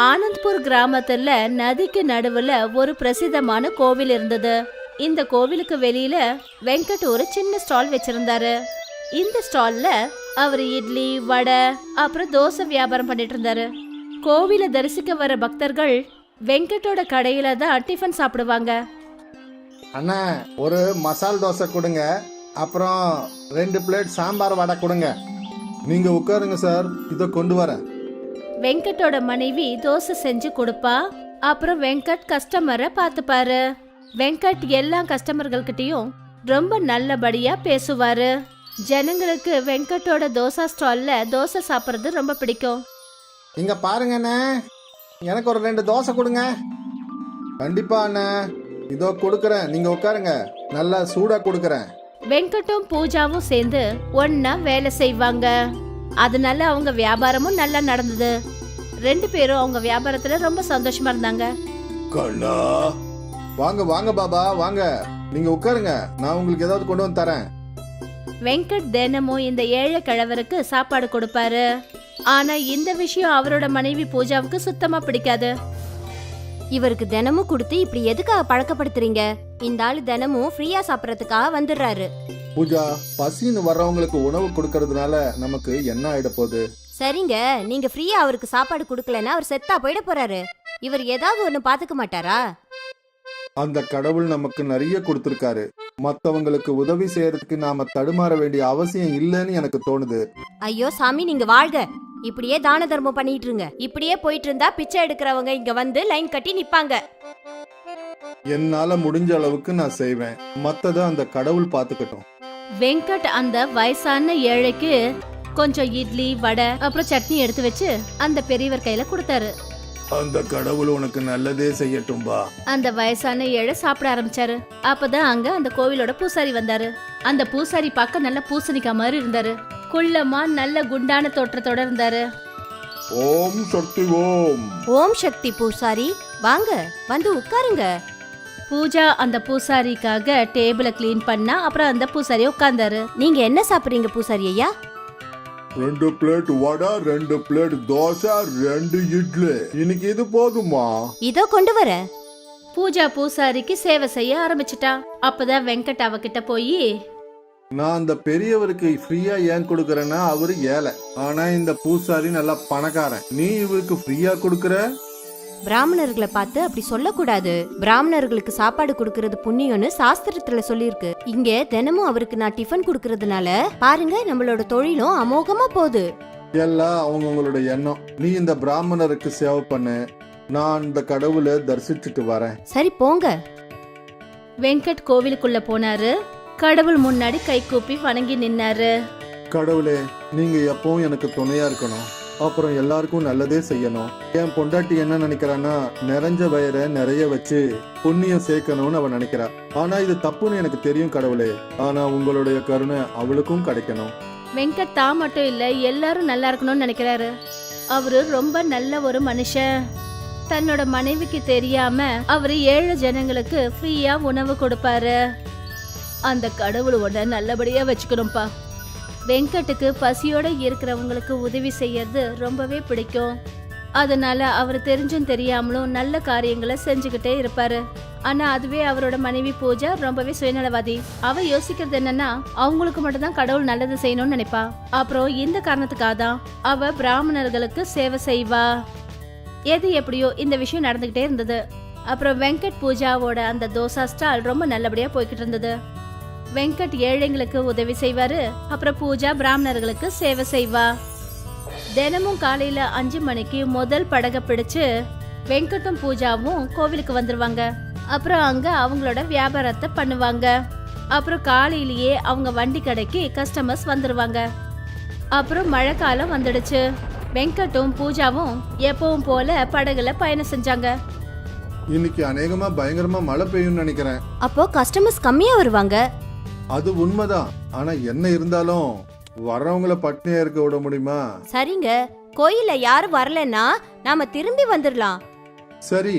ஆனந்த்பூர் கிராமத்துல நதிக்கு நடுவுல ஒரு பிரசித்தமான கோவில் இருந்தது. இந்த கோவிலுக்கு வெளியில வெங்கட் ஒரு சின்ன ஸ்டால் வச்சிருந்தாரு. இந்த ஸ்டால்ல அவர் இட்லி, வடை, அப்புறம் தோசை வியாபாரம் பண்ணிட்டு இருந்தாரு. கோவில தரிசிக்க வர பக்தர்கள் வெங்கட்டோட கடையில தான் டிஃபன் சாப்பிடுவாங்க. அண்ணா, ஒரு மசால் தோசை கொடுங்க, அப்புறம் 2 பிளேட் சாம்பார் வடை கொடுங்க. நீங்க உட்காருங்க சார், இதை கொண்டு வரேன். வெங்கட்டோட மனைவி தோசை செஞ்சு கொடுப்பா. அப்புறம் வெங்கட் கஸ்டமரை பார்த்துப்பாரு. வெங்கட் எல்லா கஸ்டமர்கள்கிட்டயும் ரொம்ப நல்லபடியா பேசுவாரு. ஜனங்களுக்கு வெங்கட்டோட தோசை ஸ்டால்ல தோசை சாப்பிட்றது ரொம்ப பிடிக்கும். இங்க பாருங்க அண்ணே, எனக்கு ஒரு 2 தோசை கொடுங்க. கண்டிப்பா அண்ணே, இதோ கொடுக்கறேன், நீங்க உட்காருங்க, நல்லா சூடா கொடுக்கறேன். வெங்கட்டும் பூஜாவும் சேர்ந்து ஒன்னா வேலை செய்வாங்க. அதனால அவங்க வியாபாரமும் நல்லா நடந்தது. 2 பேரும் அவங்க வியாபாரத்துல ரொம்ப சந்தோஷமா இருந்தாங்க. கண்ணா, வாங்க வாங்க பாபா, வாங்க, நீங்க உட்காருங்க, நான் உங்களுக்கு ஏதாவது கொண்டு வந்து தரேன். வெங்கட் தினமும் இந்த ஏழை கிழவருக்கு சாப்பாடு கொடுப்பாரு. ஆனா இந்த விஷயம் அவரோட மனைவி பூஜாவுக்கு சுத்தமா பிடிக்காது. இவருக்கு தினமும் கொடுத்து இப்படி எதுக்காக பழக்கப்படுத்துறீங்க? இந்த ஆளு தினமும் ஃப்ரீயா சாப்பிடறதுக்காக வந்துடுறாரு. பூஜா, பசின்னு வர்றவங்களுக்கு உணவு கொடுக்கறதுனால நமக்கு என்ன ஆயிட போகுது? சரிங்க, நீங்க ஃப்ரீயா அவருக்கு சாப்பாடு கொடுக்கலன்னா அவர் செத்தா போயிட போறாரு. இவர் ஏதாவது ஒண்ணு பாத்துக்க மாட்டாரா? அந்த கடவுள் நமக்கு நிறைய கொடுத்திருக்காரு. மத்தவங்களுக்கு உதவி செய்யறதுக்கு நாம தடுமாற வேண்டிய அவசியம் இல்லைன்னு எனக்கு தோணுது. ஐயோ சாமி, நீங்க வாழ்க. இப்படியே தான தர்மம் பண்ணிட்டு இருங்க. இப்படியே போயிட்டு இருந்தா பிச்சை எடுக்கிறவங்க இங்க வந்து லைன் கட்டி நிப்பாங்க. என்னால முடிஞ்ச அளவுக்கு நான் செய்வேன், மத்தத அந்த கடவுள் பாத்துக்கட்டும். வெங்கட் அந்த வயசான ஏழைக்கு கொஞ்சம் இட்லி, வடை, அப்புறம் சட்னி எடுத்து வச்சு அந்த பெரியவர் கையில கொடுத்தாரு. அந்த கடவுள் உனக்கு நல்லதே செய்யட்டும்பா. அந்த வயசான ஏழை சாப்பிட ஆரம்பிச்சாரு. அப்பதான் அங்க அந்த கோவிலோட பூசாரி வந்தாரு. அந்த பூசாரி பார்க்க நல்ல பூசணிக்கா மாதிரி இருந்தாரு. குள்ளமா நல்ல குண்டான தோற்றத்தோட இருந்தாரு. ஓம் சக்தி ஓம். ஓம் சக்தி பூசாரி, வாங்க வந்து உட்காருங்க. பூஜா அந்த பூசாரிக்காக டேபிள கிளீன் பண்ணா. அப்புறம் அந்த பூசாரி உட்கார்ந்தாரு. நீங்க என்ன சாப்பிடுறீங்க பூசாரி ஐயா? 2 பிளேட் வடை, 2 பிளேட் தோசை, 2 இட்லி. இன்னைக்கு இது போதுமா? இதோ கொண்டு வரேன். பூஜா பூசாரிக்கு சேவை செய்ய ஆரம்பிச்சிட்டா. அப்பதான் வெங்கட் அவகிட்ட போய், நான் அந்த பெரியவருக்கு ஃப்ரீயா ஏன் கொடுக்கறேன்னா அவரு ஏழை, ஆனா இந்த பூசாரி நல்லா பணக்காரன். நீ இவருக்கு ஃப்ரீயா கொடுக்கற? பிராமணர்களை பார்த்து அப்படி சொல்லக்கூடாது. பிராமணர்களுக்கு சாப்பாடு கொடுக்கறது புண்ணியம்னு சாஸ்திரத்துல சொல்லிருக்கு. இங்க தினமும் அவருக்கு நான் டிஃபன் கொடுக்கறதுனால பாருங்க, நம்மளோட தொழிலும் அமோகமா போகுது. எல்லாம் அவங்களோட எண்ணம். நீ இந்த பிராமணருக்கு சேவை பண்ணு, நான் இந்த கடவுளை தரிசிச்சுட்டு வரேன். சரி போங்க. வெங்கட் கோவிலுக்குள்ள போனாரு. கடவுள் முன்னாடி கை கூப்பி வணங்கி நின்னாரு. கடவுளே, நீங்க எப்பவும் எனக்கு துணையா இருக்கணும், அப்புறம் எல்லாருக்கும் நல்லதே செய்யணும். என் பொண்டாட்டி என்ன நினைக்கிறான்னா, நிறைஞ்ச வயரை நிறைய வச்சு புண்ணியம் சேர்க்கணும்னு அவன் நினைக்கிறா. ஆனா இது தப்புன்னு எனக்கு தெரியும் கடவுளே. ஆனா உங்களுடைய கருணை அவளுக்கும் கிடைக்கணும். வெங்கட் தான் மட்டும் இல்ல, எல்லாரும் நல்லா இருக்கணும்னு நினைக்கிறாரு. அவரு ரொம்ப நல்ல ஒரு மனுஷன். தன்னோட மனைவிக்கு தெரியாம அவரு ஏழை ஜனங்களுக்கு ஃப்ரீயா உணவு கொடுப்பாரு. அந்த கடவுள் உடனே நல்லபடியா வச்சுக்கணும்பா. வெங்கட்டுக்கு பசியோட இருக்கிறவங்களுக்கு உதவி செய்யறது ரொம்பவே பிடிக்கும். அதனால அவர் தெரிஞ்சும் தெரியாமலும் நல்ல காரியங்களை செஞ்சுக்கிட்டே இருப்பாரு. ஆனா அதுவே அவரோட மனைவி பூஜா ரொம்பவே சுயநலவாதி. அவ யோசிக்கிறது என்னன்னா, அவங்களுக்கு மட்டும்தான் கடவுள் நல்லது செய்யணும்னு நினைப்பா. அப்புறம் இந்த காரணத்துக்காக தான் அவ பிராமணர்களுக்கு சேவை செய்வா. எது எப்படியோ இந்த விஷயம் நடந்துகிட்டே இருந்தது. அப்புறம் வெங்கட் பூஜாவோட அந்த தோசா ஸ்டால் ரொம்ப நல்லபடியா போய்கிட்டு இருந்தது. வெங்கட் ஏழைங்களுக்கு உதவி செய்வாரு. அப்புறம் பூஜா பிராமணர்களுக்கு சேவை செய்வா. தினமும் காலையில 5 மணிக்கு முதல் படகை பிடிச்சு வெங்கட்டும் பூஜாவும் கோவிலுக்கு வந்துருவாங்க. அப்புறம் அங்க அவங்களோட வியாபாரத்தை பண்ணுவாங்க. அப்புறம் காலையிலேயே அவங்க வண்டி கடைக்கு கஸ்டமர்ஸ் வந்துருவாங்க. அப்புறம் மழை காலம் வந்துடுச்சு. வெங்கட்டும் பூஜாவும் எப்பவும் போல படகுல பயணம் செஞ்சாங்க. இன்னைக்கு அநேகமா பயங்கரமா மழை பெய்யும்னு நினைக்கிறேன். அப்போ கஸ்டமர்ஸ் கம்மியா வருவாங்க. அது உண்மைதான். ஆனா என்ன இருந்தாலும் வர்றவங்கள பட்னியா இருக்க விட முடியுமா? சரிங்க, கோயில்ல யாரும் வரலன்னா நாம திரும்பி வந்துடலாம். சரி.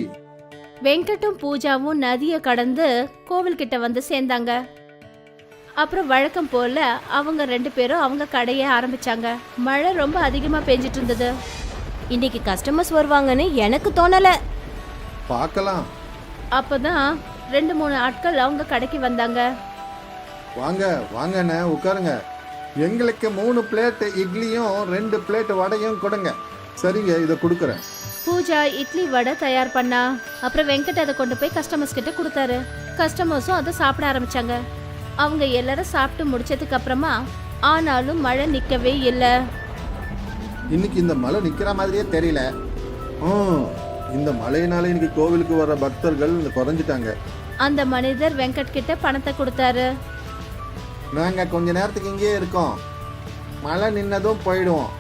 வெங்கட்டும் பூஜாவும் நதியை கடந்து கோவில் கிட்ட வந்து சேர்ந்தாங்க. அப்புறம் வழக்கம் போல அவங்க 2 பேரும் அவங்க கடையை ஆரம்பிச்சாங்க. மழை ரொம்ப அதிகமா பெஞ்சிட்டு இருந்தது. இன்னைக்கு கஸ்டமர்ஸ் வருவாங்கன்னு எனக்கு தோணல. பார்க்கலாம். அப்பதான் 2-3 ஆட்கள் அவங்க கடைக்கு வந்தாங்க. வாங்க வாங்கண்ணே, உட்காருங்க. எங்களுக்கு 3 பிளேட் இட்லியும் 2 பிளேட் வடையும் கொடுங்க. சரிங்க, இதை கொடுக்குறேன். பூஜா இட்லி வடை தயார் பண்ணா. அப்புறம் வெங்கட் அதை கொண்டு போய் கஸ்டமர்ஸ் கிட்ட கொடுத்தாரு. கஸ்டமர்ஸும் அதை சாப்பிட ஆரம்பிச்சாங்க. அவங்க எல்லாரும் சாப்பிட்டு முடிச்சதுக்கு அப்புறமா ஆனாலும் மழை நிக்கவே இல்லை. இன்னைக்கு இந்த மழை நிக்கிற மாதிரியே தெரியல. இந்த மழையினால இன்னைக்கு கோவிலுக்கு வர பக்தர்கள் குறைஞ்சிட்டாங்க. அந்த மனிதர் வெங்கட் கிட்ட பணத்தை கொடுத்தாரு. நாங்க கொஞ்ச நேரத்துக்கு இங்கேயே இருக்கோம், மழை நின்னதும் போயிடுவோம்.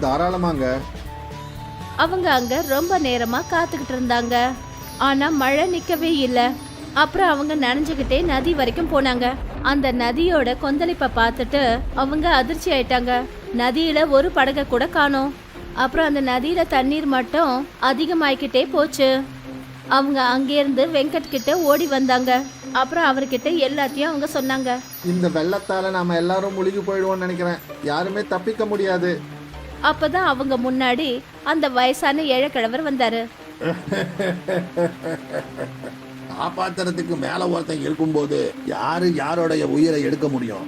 தாராளமாங்க. அவங்க அங்க ரொம்ப நேரமா காத்துக்கிட்டு இருந்தாங்க. ஆனா மழை நிக்கவே இல்லை. அப்புறம் அவங்க நனைஞ்சுக்கிட்டே நதி வரைக்கும் போனாங்க. அந்த நதியோட கொந்தளிப்பை பார்த்துட்டு அவங்க அதிர்ச்சி ஆயிட்டாங்க. நதியில ஒரு படகை கூட காணோம். அப்புறம் அந்த நதியில தண்ணீர் மட்டும் அதிகமாயிக்கிட்டே போச்சு. அவங்க அங்கேருந்து வெங்கட் கிட்ட ஓடி வந்தாங்க. அப்புறம் அவர்கிட்ட எல்லாத்தையும் அவங்க சொன்னாங்க. இந்த வெள்ளத்தால நாம எல்லாரும் முழுகி போயிடுவோம்னு நினைக்கிறேன். யாருமே தப்பிக்க முடியாது. அப்பதான் அவங்க முன்னாடி அந்த வயசான ஏழைக்கிழவர் வந்தாரு. காப்பாத்துறதுக்கு மேல ஒருத்தன் இருக்கும்போது யாரு யாரோடைய உயிரை எடுக்க முடியும்?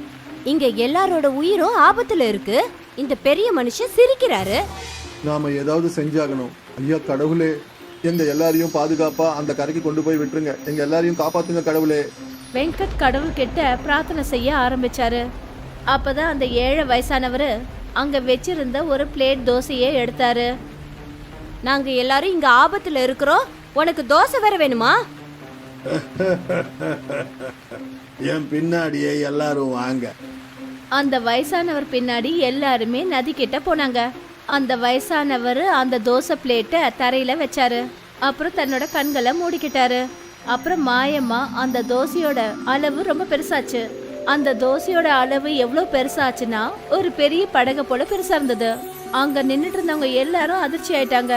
இங்க எல்லாரோட உயிரும் ஆபத்துல இருக்கு. இந்த பெரிய மனுஷன் சிரிக்கிறாரு. நாம ஏதாவது செஞ்சாகணும். ஐயா கடவுளே, எங்க எல்லாரையும் பாதுகாப்பா அந்த கரைக்கு கொண்டு போய் விட்டுருங்க. எங்க எல்லாரையும் காப்பாத்துங்க கடவுளே. வெங்கட் கடவுள் கிட்ட பிரார்த்தனை செய்ய ஆரம்பிச்சாரு. அப்பதான் அந்த ஏழை வயசானவர் அங்க வச்சிருந்த ஒரு பிளேட் தோசையை எடுத்தாரு. நாங்க எல்லாரும் இங்க ஆபத்துல இருக்கிறோம், உனக்கு தோசை வேற வேணுமா? என் பின்னாடியே எல்லாரும் வாங்க. அந்த வயசானவர் பின்னாடி எல்லாருமே நதி கிட்ட போனாங்க. அந்த வயசானவர் அந்த தோசை பிளேட்டை தரையில வச்சாரு. அப்புறம் தன்னோட கண்களை மூடிக்கிட்டாரு. அப்புறம் மாயமா அந்த தோசையோட அளவு ரொம்ப பெருசாச்சு. அந்த தோசையோட அளவு எவ்வளவு பெருசாச்சுன்னா ஒரு பெரிய படகு போல பெருசா இருந்தது. அங்க நின்னுட்டு இருந்தவங்க எல்லாரும் அதிர்ச்சி ஆயிட்டாங்க.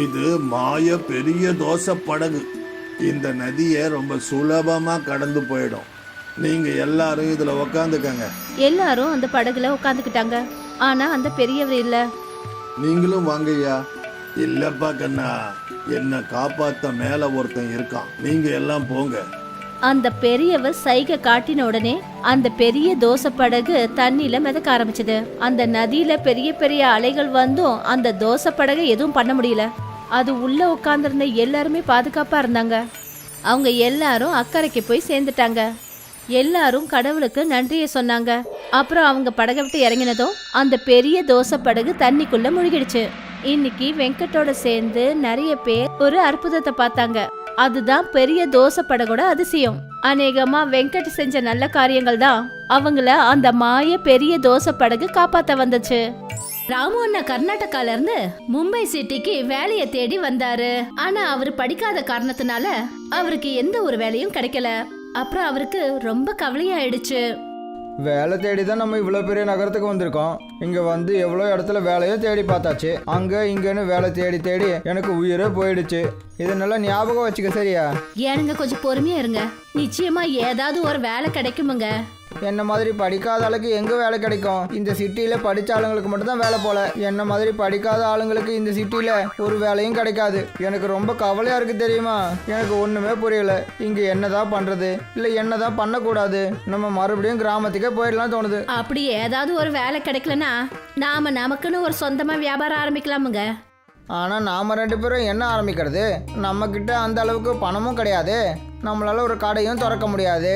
இது மாய பெரிய தோசை படகு. இந்த நதியை ரொம்ப சுலபமா கடந்து போயிடும். நீங்க எல்லாரும் இதுல உக்காந்துக்கங்க. எல்லாரும் அந்த படகுல உட்காந்துக்கிட்டாங்க. ஆனா அந்த பெரியவர் இல்ல. நீங்களும் வாங்கய்யா. இல்லப்பா கண்ணா, என்ன காப்பாத்த மேல ஒருத்தன் இருக்கான். நீங்க எல்லாம் போங்க. அந்த பெரியவர் சைகை காட்டின உடனே அந்த பெரிய தோசை படகு தண்ணியில மிதக்க ஆரம்பிச்சது. அந்த நதியில பெரிய பெரிய அலைகள் வந்தும் அந்த தோசை படகு எதுவும் பண்ண முடியல. அது உள்ள உட்கார்ந்திருந்த எல்லாருமே பாதுகாப்பா இருந்தாங்க. அவங்க எல்லாரும் அக்கறைக்கு போய் சேர்ந்துட்டாங்க. எல்லாரும் கடவுளுக்கு நன்றியை சொன்னாங்க. அப்புறம் அவங்க படகை விட்டு இறங்கினதும் அந்த பெரிய தோசை படகு தண்ணிக்குள்ள முழுகிடுச்சு. இன்னைக்கு வெங்கட்டோட சேர்ந்து நிறைய பேர் ஒரு அற்புதத்தை பார்த்தாங்க. அதுதான் பெரிய தோசை படகோட அதிசயம். அநேகமா வெங்கட் செஞ்ச நல்ல காரியங்கள் தான் அவங்கள அந்த மாய பெரிய தோசை படகு காப்பாத்த வந்துச்சு. ராமு அண்ணா கர்நாடகால இருந்து மும்பை சிட்டிக்கு வேலையை தேடி வந்தாரு. ஆனா அவரு படிக்காத காரணத்தினால அவருக்கு எந்த ஒரு வேலையும் கிடைக்கல. அப்புறம் அவருக்கு ரொம்ப கவலையாயிடுச்சு. வேலை தேடி தான் நம்ம இவ்வளோ பெரிய நகரத்துக்கு வந்திருக்கோம். இங்கே வந்து எவ்வளோ இடத்துல வேலையோ தேடி பார்த்தாச்சு. அங்கே இங்கேன்னு வேலை தேடி தேடி எனக்கு உயிரே போயிடுச்சு. இது நல்லா ஞாபகம் வச்சுக்க, சரியா? ஏனுங்க, கொஞ்சம் பொறுமையா இருங்க. நிச்சயமா ஏதாவது ஒரு வேலை கிடைக்குமுங்க. என்ன மாதிரி படிக்காத ஆளுக்கு எங்கே வேலை கிடைக்கும்? இந்த சிட்டியில் படித்த ஆளுங்களுக்கு மட்டும்தான் வேலை போல. என்ன மாதிரி படிக்காத ஆளுங்களுக்கு இந்த சிட்டியில் ஒரு வேலையும் கிடைக்காது. எனக்கு ரொம்ப கவலையாக இருக்குது தெரியுமா? எனக்கு ஒன்றுமே புரியல. இங்கே என்னதான் பண்ணுறது, இல்லை என்னதான் பண்ணக்கூடாது? நம்ம மறுபடியும் கிராமத்துக்கே போயிடலாம் தோணுது. அப்படி ஏதாவது ஒரு வேலை கிடைக்கலனா நமக்குன்னு ஒரு சொந்தமா வியாபாரம் ஆரம்பிக்கலாமுங்க. ஆனால் நாம் 2 பேரும் என்ன ஆரம்பிக்கிறது? நம்மக்கிட்ட அந்த அளவுக்கு பணமும் கிடையாது. நம்மளால ஒரு கடையும் திறக்க முடியாது.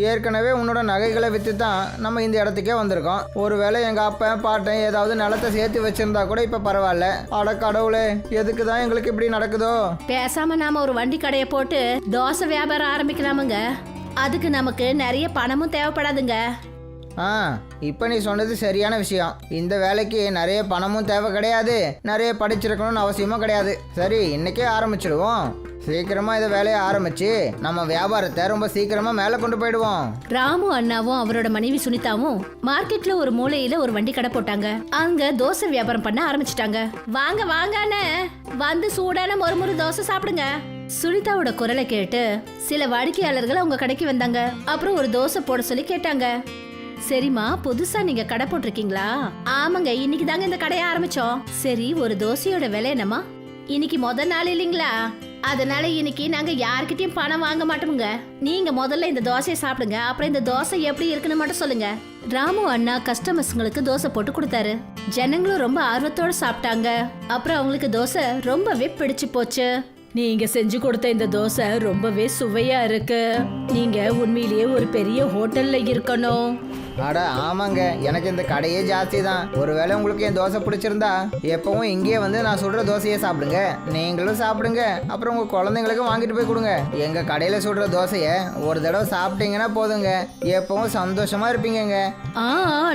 ஏற்கனவே உன்னோட நகைகளை விற்று தான் நம்ம இந்த இடத்துக்கே வந்திருக்கோம். ஒருவேளை எங்கள் அப்பா பாட்டன் ஏதாவது நிலத்தை சேர்த்து வச்சிருந்தா கூட இப்போ பரவாயில்ல. அட கடவுளே, எதுக்கு தான் எங்களுக்கு இப்படி நடக்குதோ? பேசாம நாம ஒரு வண்டி கடையை போட்டு தோசை வியாபாரம் ஆரம்பிக்கலாமுங்க. அதுக்கு நமக்கு நிறைய பணமும் தேவைப்படாதுங்க. இப்போ நீ சொன்னது சரியான விஷயம். இந்த வேலைக்கு நிறைய பணமும் தேவை கிடையாது, நிறைய படிச்சிருக்கணும்னு அவசியமும் கிடையாது. சரி, இன்னைக்கே ஆரம்பிச்சிடுவோம். சீக்கிரமா இந்த வேலையை ஆரம்பிச்சு நம்ம வியாபாரத்தை ரொம்ப சீக்கிரமா மேல கொண்டு போயிடுவோம். ராமு அண்ணாவும் அவரோட மனைவி சுனிதாவும் மார்க்கெட்ல ஒரு மூலையில ஒரு வண்டி கடை போட்டாங்க. அங்க தோசை வியாபாரம் பண்ண ஆரம்பிச்சிட்டாங்க. வாங்க வாங்கன்னு வந்து சூடான மொறுமொறு தோசை சாப்பிடுங்க. சுனிதாவோட குரலை கேட்டு சில வாடிக்கையாளர்கள் அவங்க கடைக்கு வந்தாங்க. அப்புறம் ஒரு தோசை போட சொல்லி கேட்டாங்க. சரிம்மா, புதுசா நீங்க கடை போட்டிருக்கீங்களா? ஆமாங்க, இன்னைக்கு தாங்க இந்த கடையை ஆரம்பிச்சோம். சரி, ஒரு தோசையோட விலை என்னம்மா? இன்னைக்கு முதல் நாள் இல்லைங்களா, அதனால இன்னைக்கு நாங்க யார்கிட்டயும் பணம் வாங்க மாட்டோமுங்க. நீங்க முதல்ல இந்த தோசையை சாப்பிடுங்க, அப்புறம் இந்த தோசை எப்படி இருக்குன்னு மட்டும் சொல்லுங்க. ராமு அண்ணா கஸ்டமர்ஸ்ங்களுக்கு தோசை போட்டு கொடுத்தாரு. ஜனங்களும் ரொம்ப ஆர்வத்தோட சாப்பிட்டாங்க. அப்புறம் அவங்களுக்கு தோசை ரொம்பவே பிடிச்சு போச்சு. நீங்க செஞ்சு கொடுத்த இந்த தோசை ரொம்பவே சுவையா இருக்கு. நீங்க உண்மையிலேயே ஒரு பெரிய ஹோட்டல்ல இருக்கணும். அட ஆமாங்க, எனக்கு இந்த கடையே ஜாஸ்தி தான். ஒருவேளை உங்களுக்கு என் தோசை பிடிச்சிருந்தா எப்பவும் இங்கேயே வந்து நான் சுடுற தோசையே சாப்பிடுங்க. நீங்களும் சாப்பிடுங்க, அப்புறம் உங்கள் குழந்தைங்களுக்கும் வாங்கிட்டு போய் கொடுங்க. எங்கள் கடையில் சுடுற தோசையை ஒரு தடவை சாப்பிட்டீங்கன்னா போதுங்க, எப்பவும் சந்தோஷமாக இருப்பீங்கங்க.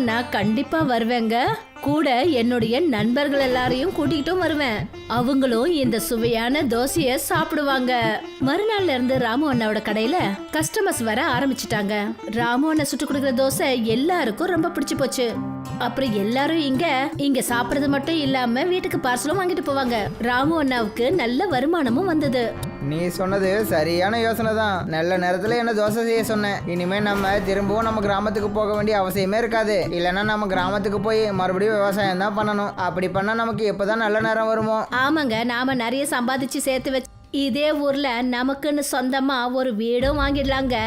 நான் கண்டிப்பா வருவேங்க. கூட என்னுடைய நண்பர்கள் எல்லாரையும் கூட்டிகிட்டும் வருவேன். அவங்களும் இந்த சுவையான தோசைய சாப்பிடுவாங்க. மறுநாள்ல இருந்து ராமு அண்ணாவோட கடையில கஸ்டமர்ஸ் வர ஆரம்பிச்சிட்டாங்க. ராமு அண்ணா சுட்டு கொடுக்குற தோசை எல்லாருக்கும் ரொம்ப பிடிச்சு போச்சு. அப்புறம் எல்லாரும் இங்க சாப்பிடுறது மட்டும் இல்லாம வீட்டுக்கு பார்சலும் வாங்கிட்டு போவாங்க. ராமு அண்ணாவுக்கு நல்ல வருமானமும் வந்தது. நீ சொன்னது சரியான யோசனை தான். நல்ல நேரத்தில் என்ன தோசை செய்ய சொன்னேன். இனிமே நம்ம திரும்பவும் நம்ம கிராமத்துக்கு போக வேண்டிய அவசியமே இருக்காது. இல்லைன்னா நம்ம கிராமத்துக்கு போய் மறுபடியும் விவசாயம் தான் பண்ணணும். அப்படி பண்ணா நமக்கு எப்பதான் நல்ல நேரம் வருமோ. ஆமாங்க, நாம நிறைய சம்பாதிச்சு சேர்த்து வச்சு இதே ஊர்ல நமக்குன்னு சொந்தமா ஒரு வீடும் வாங்கிடலாங்க.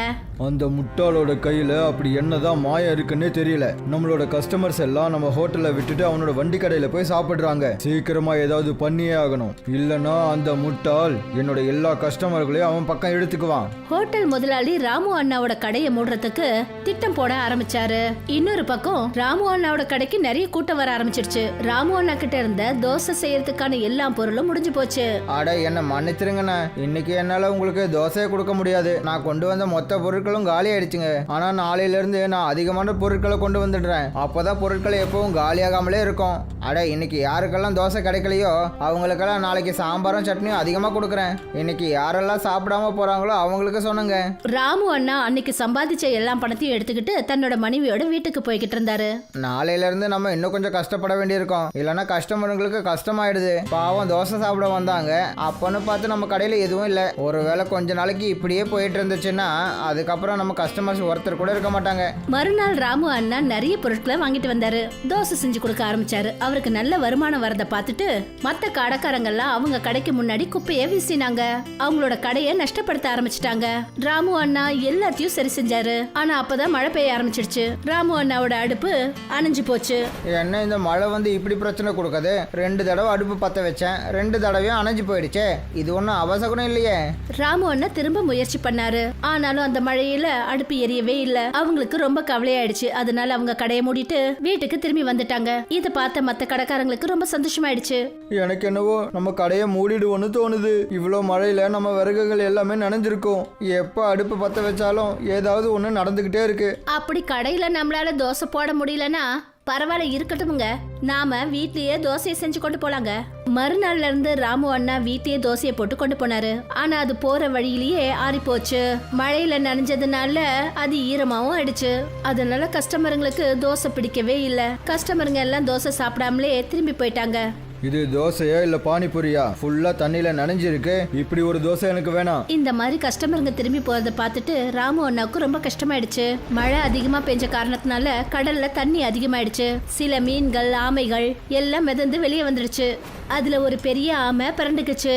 அந்த முட்டாளோட கையில அப்படி என்னதான் மாயம் இருக்குன்னே தெரியல. நம்மளோட கஸ்டமர்ஸ் எல்லாம் நம்ம ஹோட்டல்ல விட்டுட்டு அவனோட வண்டி கடையில போய் சாப்பிடுறாங்க. சீக்கிரமா ஏதாவது பண்ணியே ஆகணும், இல்லனா அந்த முட்டாள் என்னோட எல்லா கஸ்டமர்களையும் அவன் பக்கம் எடுத்துக்குவான். ஹோட்டல் முதலாளி ராமு அண்ணாவோட கடையை மூடுறதுக்கு திட்டம் போட ஆரம்பிச்சாரு. இன்னொரு பக்கம் ராமு அண்ணாவோட கடைக்கு நிறைய கூட்டம் வர ஆரம்பிச்சிருச்சு. ராமு அண்ணா கிட்ட இருந்த தோசை செய்யறதுக்கான எல்லா பொருளும் முடிஞ்சு போச்சு. அட என்ன மன்னிச்சிருங்கண்ணா, இன்னைக்கு என்னால உங்களுக்கு தோசையை கொடுக்க முடியாது. நான் கொண்டு வந்த மொத்த பொருட்களும் காலி ஆயிடுச்சுங்க. ஆனா நாளையில இருந்து நான் அதிகமான பொருட்களை கொண்டு வந்துடுறேன். அப்பதான் பொருட்கள் எப்பவும் காலியாகாமலே இருக்கும். அட இன்னைக்கு யாருக்கெல்லாம் தோசை கிடைக்கலையோ அவங்களுக்கெல்லாம் நாளைக்கு சாம்பாரும் சட்னியும் அதிகமா கொடுக்குறேன். இன்னைக்கு யாரெல்லாம் சாப்பிடாம போறாங்களோ அவங்களுக்கு சொன்னங்க. ராமு அண்ணா அன்னைக்கு சம்பாதிச்ச எல்லா பணத்தையும் எடுத்துக்கிட்டு தன்னோட மனைவியோட வீட்டுக்கு போய்கிட்டு இருந்தாரு. நாளையில இருந்து நம்ம இன்னும் கொஞ்சம் கஷ்டப்பட வேண்டியிருக்கோம். இல்லைன்னா கஸ்டமர்களுக்கு கஷ்டமாயிடுது. பாவம் தோசை சாப்பிட வந்தாங்க, அப்பன்னு பார்த்து நம்ம கடையில எதுவும் இல்லை. ஒருவேளை கொஞ்ச நாளைக்கு இப்படியே போயிட்டு இருந்துச்சுன்னா அதுக்கப்புறம் நம்ம கஸ்டமர்ஸ் ஒருத்தர் கூட இருக்க மாட்டாங்க. மறுநாள் ராமு அண்ணா நிறைய பொருட்களை வாங்கிட்டு வந்தாரு. தோசை செஞ்சு கொடுக்க ஆரம்பிச்சாரு. அவருக்கு நல்ல வருமானம் வரத பார்த்துட்டு மத்த கடைக்காரங்க எல்லாம் அவங்க கடைக்கு முன்னாடி குப்பைய வீசினாங்க. அவங்களோட கடையை நஷ்டப்படுத்த ஆரம்பிச்சிட்டாங்க. ராமு அண்ணா எல்லாத்தையும் சரி செஞ்சாரு. ஆனா அப்பதான் மழை பெய்ய ஆரம்பிச்சிருச்சு. ராமு அண்ணாவோட அடுப்பு அணைஞ்சு போச்சு. என்ன இந்த மழை வந்து இப்படி பிரச்சனை கொடுக்குது? 2 தடவை அடுப்பு பத்த வச்சேன், 2 தடவையும் அணைஞ்சு போயிடுச்சே. இது ஒன்றும் அவசரம் இல்லையே. ராமு அண்ணா திரும்ப முயற்சி பண்ணாரு. ஆனாலும் அந்த மழையில அடுப்பு எரியவே இல்ல. அவங்களுக்கு ரொம்ப கவலையாயிடுச்சு. அதனால அவங்க கடையை மூடிட்டு வீட்டுக்கு திரும்பி வந்துட்டாங்க. இத பார்த்த மத்த கடைக்காரங்களுக்கு ரொம்ப சந்தோஷமாயிடுச்சு. எனக்கு என்னவோ நம்ம கடையை மூடிடுவோன்னு தோணுது. இவ்வளோ மழையில நம்ம விறகுகள் எல்லாமே நனைஞ்சிருக்கும். எப்போ அடுப்பு பத்த வச்சாலும் ஏதாவது ஒன்று நடந்துகிட்டே இருக்கு. அப்படி கடையில நம்மளால தோசை போட முடியலன்னா பரவாயில்ல, இருக்கட்டும்ங்க. நாம வீட்லயே தோசையை செஞ்சு கொண்டு போலாங்க. மறுநாள்ல இருந்து ராமு அண்ணா வீட்லயே தோசையை போட்டு கொண்டு போனாரு. ஆனா அது போற வழியிலேயே ஆறி போச்சு. மழையில நனைஞ்சதுனால அது ஈரமாவும் ஆயிடுச்சு. அதனால கஸ்டமருங்களுக்கு தோசை பிடிக்கவே இல்ல. கஸ்டமருங்க எல்லாம் தோசை சாப்பிடாமலே திரும்பி போயிட்டாங்க. இது தோசையா இல்ல பானிபூரியா? ஃபுல்லா தண்ணியில நனைஞ்சிருக்கு. இப்படி ஒரு தோசை எனக்கு வேணாம். இந்த மாதிரி கஸ்டமருங்க திரும்பி போறத பார்த்துட்டு ராமு அண்ணாவுக்கு ரொம்ப கஷ்டமாயிடுச்சு. மழை அதிகமா பெஞ்ச காரணத்தினால கடல்ல தண்ணி அதிகமாயிடுச்சு. சில மீன்கள், ஆமைகள் எல்லாம் மிதந்து வெளியே வந்துடுச்சு. அதுல ஒரு பெரிய ஆமை பிறண்டுக்குச்சு.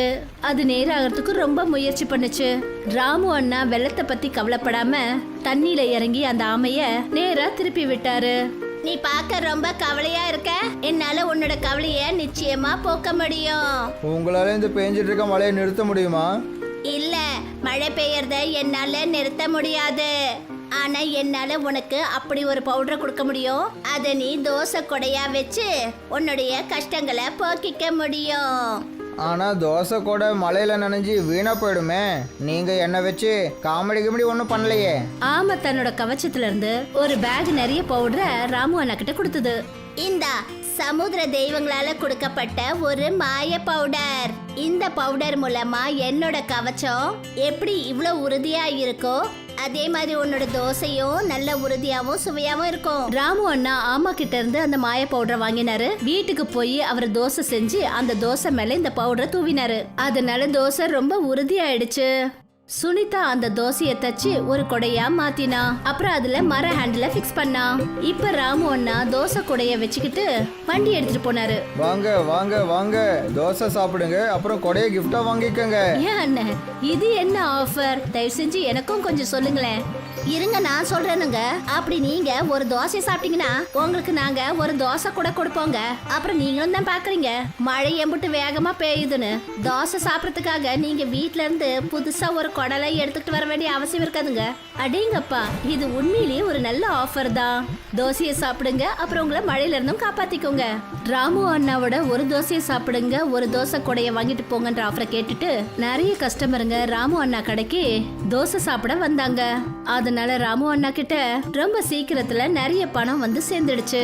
அது நேராகிறதுக்கு ரொம்ப முயற்சி பண்ணுச்சு. ராமு அண்ணா வெள்ளத்தை பத்தி கவலைப்படாம தண்ணியில இறங்கி அந்த ஆமைய நேரா திருப்பி விட்டாரு. நீ பார்க்க ரொம்ப கவலையா இருக்க. என்னால உன்னோட கவலைய நிச்சயமா போக்க முடியும். உங்களால இந்த பேஞ்சிட்டு இருக்க மழையை நிறுத்த முடியுமா? இல்ல, மழை பெய்யறத என்னால நிறுத்த முடியாது. ஆனா என்னால உனக்கு அப்படி ஒரு பவுடர் கொடுக்க முடியும். அத நீ தோசை கொடையா வச்சு உன்னுடைய கஷ்டங்களை போக்கிக்க முடியும். ஆனா தோசை கூட மழையில நனைஞ்சு வீணா போயிடுமே. நீங்க என்ன வச்சு காமெடி கிமெடி ஒன்றும் பண்ணலையே. ஆமா, தன்னோட கவச்சத்துல இருந்து ஒரு பேக் நிறைய பவுடரை ராமு அண்ணா கிட்ட கொடுத்தது. இந்தா சமுத்திர தெய்வங்களால கொடுக்கப்பட்ட ஒரு மாய பவுடர். இந்த பவுடர் மூலமா என்னோட கவச்சம் எப்படி இவ்வளவு உறுதியா இருக்கோ அதே மாதிரி உன்னோட தோசையும் நல்ல உறுதியாவும் சுவையாவும் இருக்கும். ராமு அண்ணா ஆமா கிட்ட இருந்து அந்த மாய பவுடரை வாங்கினாரு. வீட்டுக்கு போய் அவர் தோசை செஞ்சு அந்த தோசை மேல இந்த பவுடரை தூவினாரு. அதனால தோசை ரொம்ப உறுதியாயிடுச்சு. சுனிதா அந்த தோசைய தச்சு ஒரு கொடையா மாத்தினா. அப்புறம் அதுல மர ஹேண்டில ஃபிக்ஸ் பண்ணா. இப்ப ராமு அண்ணா தோசை கொடைய வச்சுக்கிட்டு வண்டி எடுத்துட்டு போனாரு. வாங்க வாங்க வாங்க, தோசை சாப்பிடுங்க, அப்புறம் கொடைய கிஃப்டா வாங்கிக்கோங்க. ஏன் அண்ணன், இது என்ன ஆஃபர்? தயவு செஞ்சு எனக்கும் கொஞ்சம் சொல்லுங்களேன். இருங்க, நான் சொல்றேனுங்க. அப்படி நீங்க ஒரு தோசை சாப்பிட்டீங்கன்னா உங்களுக்கு நாங்க ஒரு தோசை கூட கொடுப்போங்க. அப்புறம் நீங்களும் தான் பாக்குறீங்க மழை எம்பிட்டு வேகமா பெய்யுதுன்னு. தோசை சாப்பிடறதுக்காக நீங்க வீட்ல இருந்து புதுசா ஒரு குடலை எடுத்துக்கிட்டு வர வேண்டிய அவசியம் இருக்காதுங்க. அடேங்கப்பா, இது உண்மையிலேயே ஒரு நல்ல ஆஃபர் தான். தோசையை சாப்பிடுங்க, அப்புறம் உங்களை மழையில இருந்தும் காப்பாத்திக்கோங்க. ராமு அண்ணாவோட ஒரு தோசையை சாப்பிடுங்க, ஒரு தோசை கொடைய வாங்கிட்டு போங்கன்ற ஆஃபரை கேட்டுட்டு நிறைய கஸ்டமருங்க ராமு அண்ணா கடைக்கு தோசை சாப்பிட வந்தாங்க. அதனால ராமு அண்ணா கிட்ட ரொம்ப சீக்கிரத்துல நிறைய பணம் வந்து சேர்ந்துடுச்சு.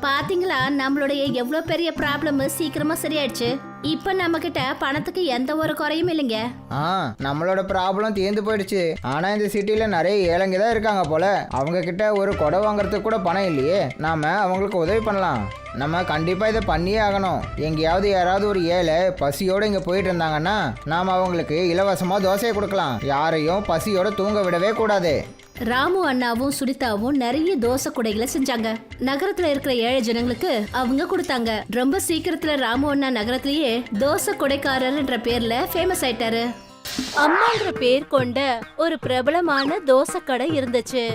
பாத்தீங்களா, நம்மளுடைய எவ்வளவு பெரிய ப்ராப்ளம் சீக்கிரமா சரியாயிடுச்சு. இப்ப நம்ம கிட்ட பணத்துக்கு எந்த ஒரு குறையும் இல்லைங்க. நம்மளோட ப்ராப்ளம் தீர்ந்து போயிடுச்சு. ஆனா இந்த சிட்டில நிறைய ஏழைங்க தான் இருக்காங்க போல. அவங்க கிட்ட ஒரு கொடை வாங்குறதுக்கு கூட பணம் இல்லையே. நாம அவங்களுக்கு உதவி பண்ணலாம். நம்ம கண்டிப்பா இதை பண்ணியே ஆகணும். எங்கேயாவது யாராவது ஒரு ஏழை பசியோட இங்க போயிட்டு இருந்தாங்கன்னா நாம அவங்களுக்கு இலவசமா தோசையை கொடுக்கலாம். யாரையும் பசியோட தூங்க விடவே கூடாது. ராமு அண்ணாவும் சுனிதாவும் நிறைய தோசை குடைகளை செஞ்சாங்க. நகரத்துல இருக்கிற ஏழை ஜனங்களுக்கு அவங்க கொடுத்தாங்க. ரொம்ப சீக்கிரத்துல ராமு அண்ணா நகரத்திலேயே தோசை கொடைக்காரர் என்ற பேர்ல ஃபேமஸ் ஆயிட்டாரு. அம்மாங்கிற பேர் கொண்ட ஒரு பிரபலமான தோசை கடை இருந்துச்சு.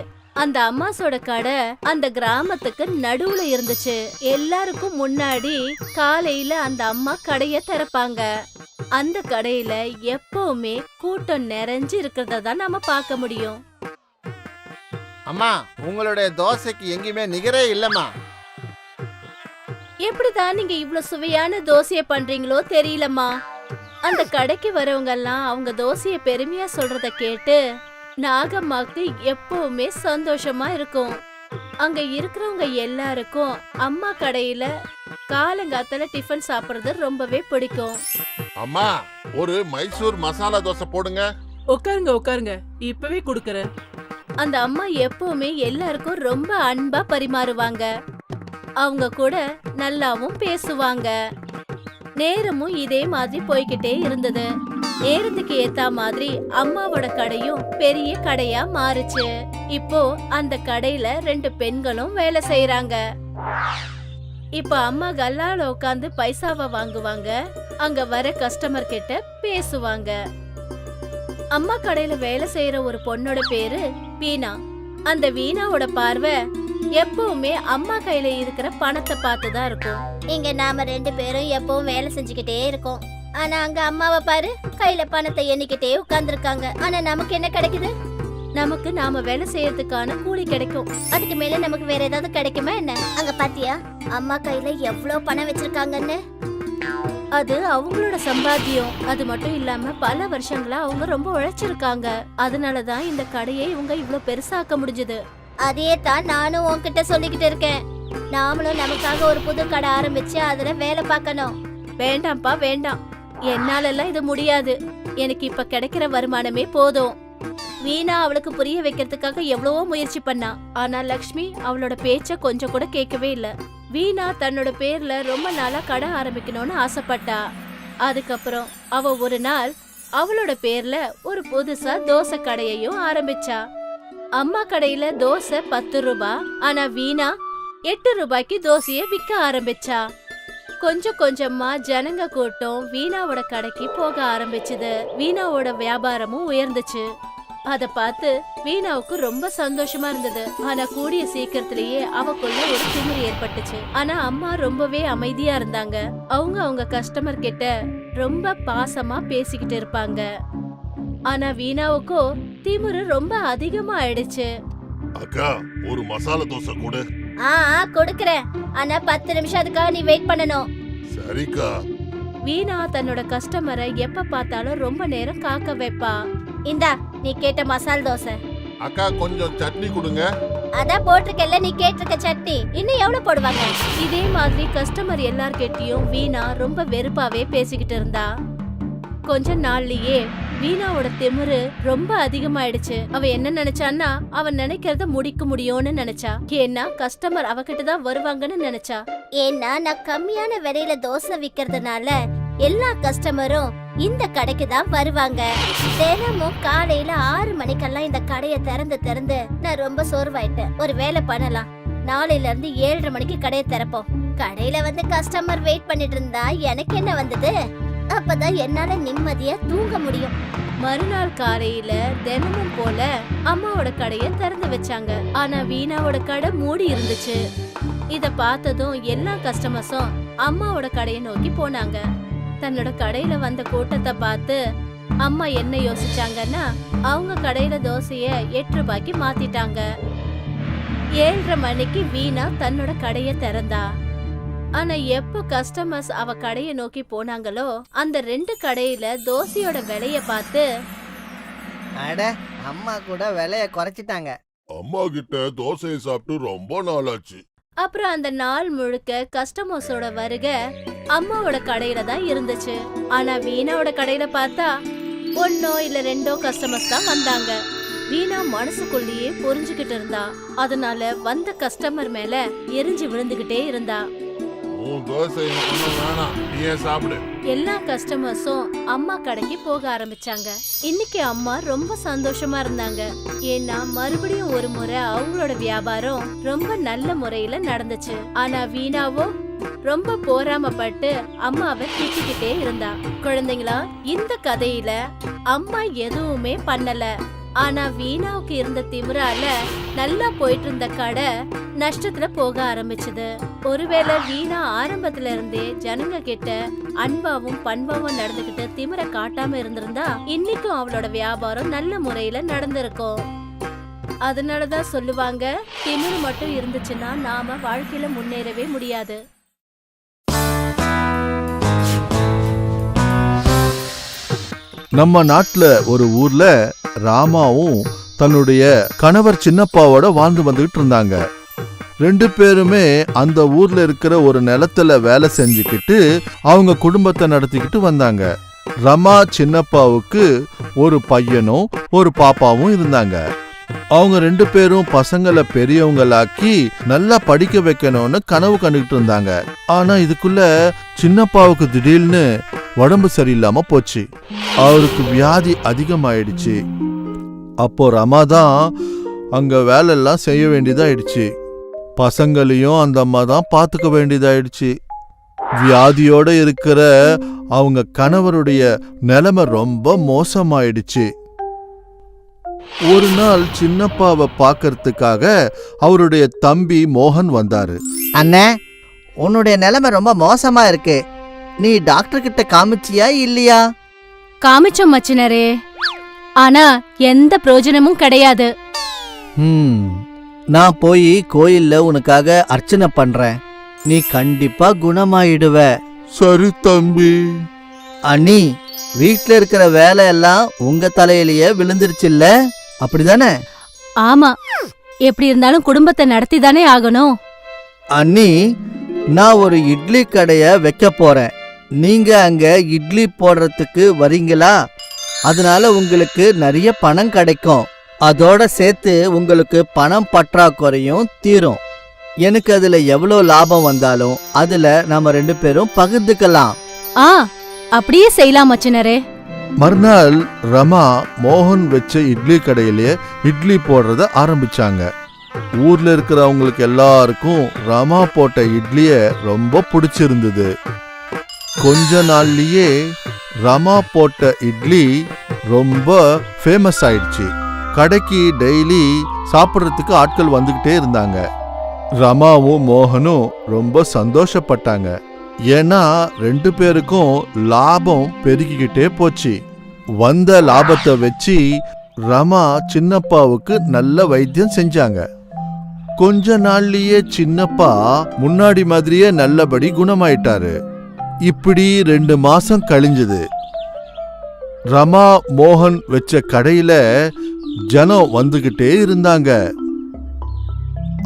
அந்த அம்மாசோட கடை அந்த கிராமத்துக்கு நடுவுல இருந்துச்சு. எல்லாருக்கும் முன்னாடி காலையில அந்த அம்மா கடைய திறப்பாங்க. அந்த கடையில எப்பவுமே கூட்டம் நிறைஞ்சு இருக்கிறத தான் நாம பார்க்க முடியும். அம்மா, உங்களுடைய தோசைக்கு எங்கேயுமே நிகரே இல்லம்மா. எப்படிதான் நீங்க இவ்ளோ சுவையான தோசைய பண்றீங்களோ தெரியலம்மா. அந்த கடைக்கு வரவங்க எல்லாம் அவங்க தோசைய பெருமையா சொல்றத கேட்டு நாகம்மாக்கு எப்பவுமே சந்தோஷமா இருக்கும். அங்க இருக்கிறவங்க எல்லாருக்கும் அம்மா கடையில காலங்காத்தால டிஃபன் சாப்பிடுறது ரொம்பவே பிடிக்கும். அம்மா, ஒரு மைசூர் மசாலா தோசை போடுங்க. உட்காருங்க உட்காருங்க, இப்பவே குடுக்கறேன். அந்த அம்மா எப்பவுமே எல்லாருக்கும் ரொம்ப அன்பா பரிமாறுவாங்க. அவங்க கூட நல்லாவும் பேசுவாங்க. நேரமும் இதே மாதிரி போய்கிட்டே இருந்தது. நேரத்துக்கு ஏத்த மாதிரி அம்மாவோட கடையும் பெரிய கடையா மாறுச்சு. இப்போ அந்த கடையில 2 பெண்களும் வேலை செய்யறாங்க. இப்ப அம்மா கல்லால உட்காந்து பைசாவை வாங்குவாங்க. அங்க வர கஸ்டமர் கிட்ட பேசுவாங்க. அம்மா கடையில வேலை செய்யற ஒரு பொண்ணோட பேரு வீணா. அந்த வீணாவோட பார்வை எப்பவுமே அம்மா கையில இருக்கிற பணத்தை பார்த்துதான் இருக்கும். இங்க நாம 2 பேரும் எப்பவும் வேலை செஞ்சுக்கிட்டே இருக்கோம். ஆனா அங்க அம்மாவை பாரு, கையில பணத்தை எண்ணிக்கிட்டே உட்கார்ந்துருக்காங்க. ஆனா நமக்கு என்ன கிடைக்குது? நமக்கு நாம வேலை செய்யறதுக்கான கூலி கிடைக்கும். அதுக்கு மேல நமக்கு வேற ஏதாவது கிடைக்குமா என்ன? அங்க பாத்தியா அம்மா கையில எவ்வளவு பணம் வச்சிருக்காங்கன்னு? அது அவங்களோட சம்பாத்தியம். அது மட்டும் இல்லாம பல வருஷங்களா அவங்க ரொம்ப உழைச்சிருக்காங்க. அதனாலதான் இந்த கடையை இவங்க இவ்வளவு பெருசாக்க முடிஞ்சது. அதே தான் நானும் உன்கிட்ட சொல்லிக்கிட்டு இருக்கேன். நாமளும் நமக்காக ஒரு புது கடை ஆரம்பிச்சு அதுல வேலை பார்க்கணும். வேண்டாம்ப்பா வேண்டாம், என்னாலெல்லாம் இது முடியாது. எனக்கு இப்ப கிடைக்கிற வருமானமே போதும். வீணா அவளுக்கு புரிய வைக்கிறதுக்காக எவ்வளவோ முயற்சி பண்ணா. ஆனா லக்ஷ்மி அவளோட பேச்ச கொஞ்சம் கூட கேட்கவே இல்ல. வீணா தன்னோட பேர்ல ரொம்ப நாளா கடை ஆரம்பிக்கணும்னு ஆசைப்பட்டா. அதுக்கப்புறம் அவ ஒரு நாள் அவளோட பேர்ல ஒரு புதுசா தோசை கடையையும் ஆரம்பிச்சா. அம்மா கடையில தோசை 10 ரூபாய், ஆனா வீணா 8 ரூபாய்க்கு தோசைய விற்க ஆரம்பிச்சா. கொஞ்சம் கொஞ்சமா ஜனங்க கூட்டம் வீணாவோட கடைக்கு போக ஆரம்பிச்சுது. வீணாவோட வியாபாரமும் உயர்ந்துச்சு. அத பார்த்து வீணாவுக்கு ரொம்ப சந்தோஷமா இருந்தது. ஆனா கூடிய சீக்கிரத்திலேயே அவக்குள்ள ஒரு திமிரு ஏற்பட்டுச்சு. ஆனா அம்மா ரொம்பவே அமைதியா இருந்தாங்க. அவங்க கஸ்டமர் கிட்ட ரொம்ப பாசமா பேசிக்கிட்டு இருப்பாங்க. ஆனா வீணாவுக்கோ திமிரு ரொம்ப அதிகமா ஆயிடுச்சு. அக்கா, ஒரு மசாலா தோசை கொடு. கொடுக்கறேன், ஆனா 10 நிமிஷம் அதுக்காக நீ வெயிட் பண்ணணும். சரிக்கா. வீணா தன்னோட கஸ்டமரை எப்ப பார்த்தாலும் ரொம்ப நேரம் காக்க வைப்பா. இந்தா நீ கேட்ட மசால் தோசை. அக்கா, கொஞ்சம் சட்னி கொடுங்க. அதான் போட்டிருக்கல, நீ கேட்டிருக்க சட்னி இன்னும் எவ்வளவு போடுவாங்க? இதே மாதிரி கஸ்டமர் எல்லார்கிட்டயும் வீணா ரொம்ப வெறுப்பாவே பேசிக்கிட்டு இருந்தா. கொஞ்ச நாள்லயே வீணாவோட திமிரு ரொம்ப அதிகமாயிடுச்சு. அவ என்ன நினைச்சான்னா அவன் நினைக்கிறத முடிக்க முடியும்னு நினைச்சா. ஏன்னா கஸ்டமர் அவகிட்ட தான் வருவாங்கன்னு நினைச்சா. ஏன்னா நான் கம்மியான விலையில தோசை விக்கிறதுனால எல்லா கஸ்டமரும் இந்த கடைக்கு தான் வருவாங்க. தினமும் காலையில 6 மணிக்கெல்லாம் இந்த கடையை திறந்து நான் ரொம்ப சோர்வாயிட்டேன். ஒரு வேலை பண்ணலாம், நாளையில இருந்து 7:30 மணிக்கு கடையை திறப்போம். கடையில வந்து கஸ்டமர் வெயிட் பண்ணிட்டு இருந்தா எனக்கு என்ன வந்தது? அப்பதான் என்னால நிம்மதியா தூங்க முடியும். மறுநாள் காலையில தினமும் போல அம்மாவோட கடைய திறந்து வச்சாங்க. ஆனா வீணாவோட கடை மூடி இருந்துச்சு. இத பார்த்ததும் எல்லா கஸ்டமர்ஸும் அம்மாவோட கடைய நோக்கி போனாங்க. தன்னோட கடையில வந்த கூட்டத்தை பார்த்து அம்மா என்ன யோசிச்சாங்கன்னா, அவங்க கடையில தோசைய 8 ரூபாய்க்கு மாத்திட்டாங்க. 7:30 மணிக்கு வீணா தன்னோட கடைய திறந்தா. ஆனா எப்போ கஸ்டமர்ஸ் அவ கடைய நோக்கி போனாங்களோ அந்த 2 கடையில தோசையோட விலைய பார்த்து, அட அம்மா கூட விலைய குறைச்சிட்டாங்க. அம்மா கிட்ட தோசையை சாப்பிட்டு ரொம்ப நாளாச்சு. அப்புறம் அந்த நாள் முழுக்க கஸ்டமர்ஸோட வருகை அம்மாவோட கடையில தான் இருந்துச்சு. ஆனா வீணாவோட கடையில பார்த்தா 1 இல்ல 2 கஸ்டமர்ஸ் தான் வந்தாங்க. வீணா மனசுக்குள்ளேயே புரிஞ்சுகிட்டு இருந்தா. அதனால வந்த கஸ்டமர் மேல எரிஞ்சு விழுந்துகிட்டே இருந்தா. உன் தோசை எனக்கு இன்னும் வேணாம், நீயே சாப்பிடு. எல்லா கஸ்டமர்ஸும் அம்மா கடைக்கு போக ஆரம்பிச்சாங்க. இன்னைக்கு அம்மா ரொம்ப சந்தோஷமா இருந்தாங்க. ஏன்னா மறுபடியும் ஒரு முறை அவங்களோட வியாபாரம் ரொம்ப நல்ல முறையில நடந்துச்சு. ஆனா வீணாவோ ரொம்ப போராமப்பட்டு அம்மாவை திட்டிக்கிட்டே இருந்தா. குழந்தைங்களா, இந்த கதையில அம்மா எதுவுமே பண்ணல. ஆனா வீணாவுக்கு இருந்த திமிரால நல்லா போயிட்டு இருந்த கடை நஷ்டத்துல போக ஆரம்பிச்சது. ஒருவேளை வீணா ஆரம்பத்துல இருந்தே ஜனங்க கிட்ட அன்பாவும் பண்பாவும் நடந்துகிட்டு திமிர காட்டாம இருந்திருந்தா இன்னைக்கும் அவளோட வியாபாரம் நல்ல முறையில நடந்திருக்கும். அதனாலதான் சொல்லுவாங்க, திமிரு மட்டும் இருந்துச்சுன்னா நாம வாழ்க்கையில முன்னேறவே முடியாது. நம்ம நாட்டுல ஒரு ஊர்ல ராமாவும் தன்னுடைய கணவர் சின்னப்பாவோட வாழ்ந்து வந்துகிட்டு இருந்தாங்க. 2 பேருமே அந்த ஊர்ல இருக்கிற ஒரு நிலத்துல வேலை செஞ்சுக்கிட்டு அவங்க குடும்பத்தை நடத்திக்கிட்டு வந்தாங்க. ரமா சின்னப்பாவுக்கு ஒரு பையனும் ஒரு பாப்பாவும் இருந்தாங்க. அவங்க 2 பேரும் பசங்களை பெரியவங்களாக்கி நல்லா படிக்க வைக்கணும்னு கனவு கண்டுகிட்டு இருந்தாங்க. ஆனா இதுக்குள்ள சின்னப்பாவுக்கு திடீர்னு உடம்பு சரியில்லாம போச்சு. அவருக்கு வியாதி அதிகமாயிடுச்சு. அப்போ ரமாதான் அங்க வேலையெல்லாம் செய்ய வேண்டியதாயிடுச்சு. பசங்களையும் அந்த அம்மா தான் பாத்துக்க வேண்டியதாயிடுச்சு. வியாதியோட இருக்கிற அவங்க கணவருடைய நிலைமை ரொம்ப மோசமாயிடுச்சு. ஒரு நாள் சின்னப்பாவை பார்க்கறதுக்காக அவருடைய தம்பி மோகன் வந்தாரு. அண்ணே, உன்னுடைய நிலைமை ரொம்ப மோசமா இருக்கு. நீ டாக்டர் கிட்ட காமிச்சியா இல்லையா? காமிச்சோம் மச்சினரே, ஆனா எந்த பிரயோஜனமும் கிடையாது. நான் போய் கோயில்ல உனக்காக அர்ச்சனை பண்றேன். நீ கண்டிப்பா குணமாயிடுவ. சரி தம்பி. அண்ணி, வீட்ல இருக்கிற வேலை எல்லாம் உங்க தலையிலேயே விழுந்துருச்சுல்ல, அப்படிதானே? ஆமா, எப்படி இருந்தாலும் குடும்பத்தை நடத்தி தானே ஆகணும். அண்ணி, நான் ஒரு இட்லி கடைய வைக்க போறேன். நீங்க அங்க இட்லி போடுறதுக்கு வரீங்களா? அதனால உங்களுக்கு நிறைய பணம் கிடைக்கும். அதோட சேர்த்து உங்களுக்கு பணம் பற்றாக்குறையும் தீரும். எனக்கு அதுல எவ்வளவு லாபம் வந்தாலும் அதுல நாம 2 பேரும் பகிர்ந்துக்கலாம். அப்படியே செய்யலாம் மச்சினரே. மறுநாள் ரமா மோகன் வச்ச இட்லி கடையிலேயே இட்லி போடுறத ஆரம்பிச்சாங்க. ஊர்ல இருக்கிறவங்களுக்கு எல்லாருக்கும் ரமா போட்ட இட்லிய ரொம்ப பிடிச்சிருந்தது. கொஞ்ச நாள்லயே ரமா போட்ட இட்லி ரொம்ப ஃபேமஸ் ஆயிடுச்சு. கடைக்கு டெய்லி சாப்பிட்றதுக்கு ஆட்கள் வந்துகிட்டே இருந்தாங்க. ரமாவும் மோகனும் ரொம்ப சந்தோஷப்பட்டாங்க. ஏன்னா 2 பேருக்கும் லாபம் பெருகிக்கிட்டே போச்சு. வந்த லாபத்தை வச்சு ரமா சின்னப்பாவுக்கு நல்ல வைத்தியம் செஞ்சாங்க. கொஞ்ச நாள்லயே சின்னப்பா முன்னாடி மாதிரியே நல்லபடி குணமாயிட்டாரு. இப்படி 2 மாசம் கழிஞ்சது. ரமா மோகன் வச்ச கடையில ஜனம் வந்துகிட்டே இருந்தாங்க.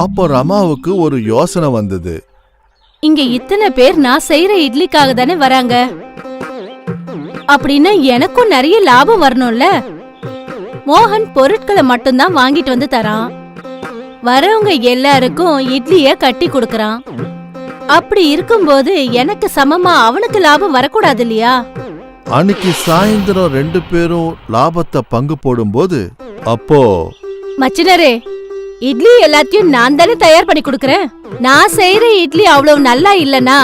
அப்போ ரமாவுக்கு ஒரு யோசனை வந்தது. இங்க இத்தனை பேர் நான் செய்யற இட்லிக்காக தானே வராங்க. அப்படின்னா எனக்கும் நிறைய லாபம் வரணும்ல. மோகன் பொருட்களை மட்டும்தான் வாங்கிட்டு வந்து தரான். வரவங்க எல்லாருக்கும் இட்லிய கட்டி கொடுக்கறான். அப்படி இருக்கும்போது எனக்கு சமமா அவனுக்கு லாபம் வரக்கூடாது இல்லையா? அன்னைக்கு சாயந்தரம் 2 பேரும் லாபத்தை பங்கு போடும்போது அப்போ மச்சினரே, இட்லி எல்லாத்தையும் நான் தானே தயார் பண்ணி கொடுக்கறேன். நான் செய்யற இட்லி அவ்வளவு நல்லா இல்லனா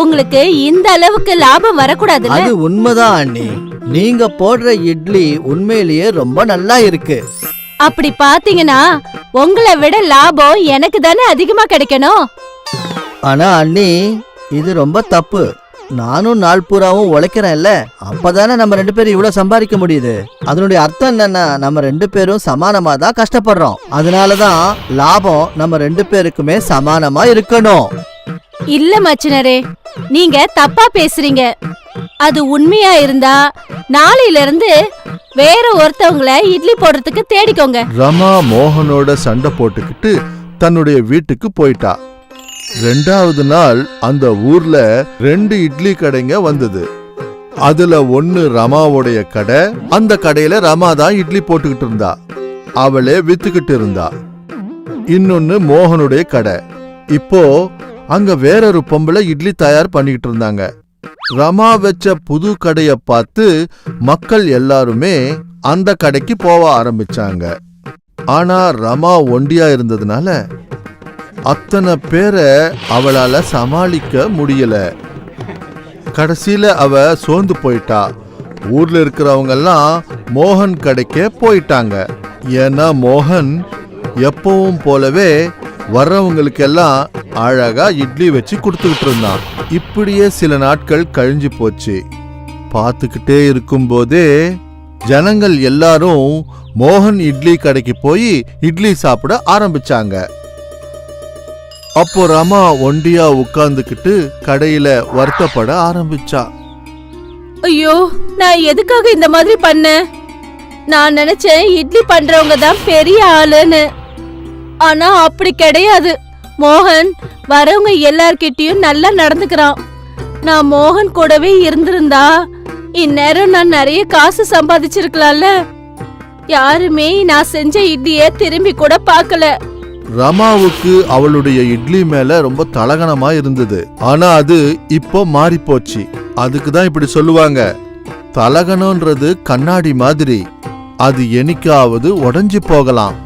உங்களுக்கு இந்த அளவுக்கு லாபம் வரக்கூடாதுல்ல? அது உண்மைதான் அண்ணி. நீங்க போடுற இட்லி உண்மையிலேயே ரொம்ப நல்லா இருக்கு. அப்படி பாத்தீங்கன்னா உங்களை விட லாபம் எனக்கு தானே அதிகமா கிடைக்கணும். ஆனா அண்ணி, இது ரொம்ப தப்பு. நானும் நாள் பூராவும் உழைக்கிறேன்ல, அப்பதானே நம்ம 2 பேரும் இவ்வளவு சம்பாதிக்க முடியுது. அதனுடைய அர்த்தம் என்னன்னா, நம்ம 2 பேரும் சமானமா தான் கஷ்டப்படுறோம். அதனாலதான் லாபம் நம்ம 2 பேருக்குமே சமானமா இருக்கணும். இல்ல மச்சினரே, நீங்க தப்பா பேசுறீங்க. அது உண்மையா இருந்தா நாளையில இருந்து வேற ஒருத்தவங்கள இட்லி போடுறதுக்கு தேடிக்கோங்க. ரமா மோகனோட சண்டை போட்டுக்கிட்டு தன்னுடைய வீட்டுக்கு போயிட்டா. 2வது நாள் அந்த ஊர்ல 2 இட்லி கடைங்க வந்தது. அதுல ஒன்னு ரமாவுடைய கடை. அந்த கடையில ரமா தான் இட்லி போட்டுக்கிட்டு இருந்தா, அவளே வித்துக்கிட்டு இருந்தா. இன்னொன்னு மோகனுடைய கடை. இப்போ அங்க வேறொரு பொம்பளை இட்லி தயார் பண்ணிக்கிட்டு இருந்தாங்க. ரமா வச்ச புது கடைய பார்த்து மக்கள் எல்லாருமே அந்த கடைக்கு போக ஆரம்பிச்சாங்க. ஆனா ரமா ஒண்டியா இருந்ததுனால அத்தனை பேரை அவளால சமாளிக்க முடியல. கடைசியில அவ சோர்ந்து போயிட்டா. ஊர்ல இருக்கிறவங்க எல்லாம் மோகன் கடைக்கே போயிட்டாங்க. ஏன்னா மோகன் எப்பவும் போலவே வர்றவங்களுக்கெல்லாம் அழகா இட்லி வச்சு கொடுத்துக்கிட்டு இருந்தான். இப்படியே சில நாட்கள் கழிஞ்சு போச்சு. பார்த்துக்கிட்டே இருக்கும்போதே ஜனங்கள் எல்லாரும் மோகன் இட்லி கடைக்கு போய் இட்லி சாப்பிட ஆரம்பிச்சாங்க. அப்போ ரமா ஒண்டியா உட்கார்ந்துக்கிட்டு கடையில வருத்தப்பட ஆரம்பிச்சா. ஐயோ, நான் எதுக்காக இந்த மாதிரி பண்ணேன்? நான் நினைச்சேன் இட்லி பண்றவங்க தான் பெரிய ஆளுன்னு. ஆனா அப்படி கிடையாது. மோகன் வரவங்க எல்லார்கிட்டயும் நல்லா நடந்துக்கிறான். நான் மோகன் கூடவே இருந்திருந்தா இந்நேரம் நான் நிறைய காசு சம்பாதிச்சிருக்கலாம்ல. யாருமே நான் செஞ்ச இட்லிய திரும்பி கூட பார்க்கல. ரமாவுக்கு அவளுடைய இட்லி மேல ரொம்ப தலகணமா இருந்தது. ஆனா அது இப்போ மாறி போச்சு. அதுக்குதான் இப்படி சொல்லுவாங்க, தலகணம்ன்றது கண்ணாடி மாதிரி, அது என்னைக்காவது உடைஞ்சு போகலாம்.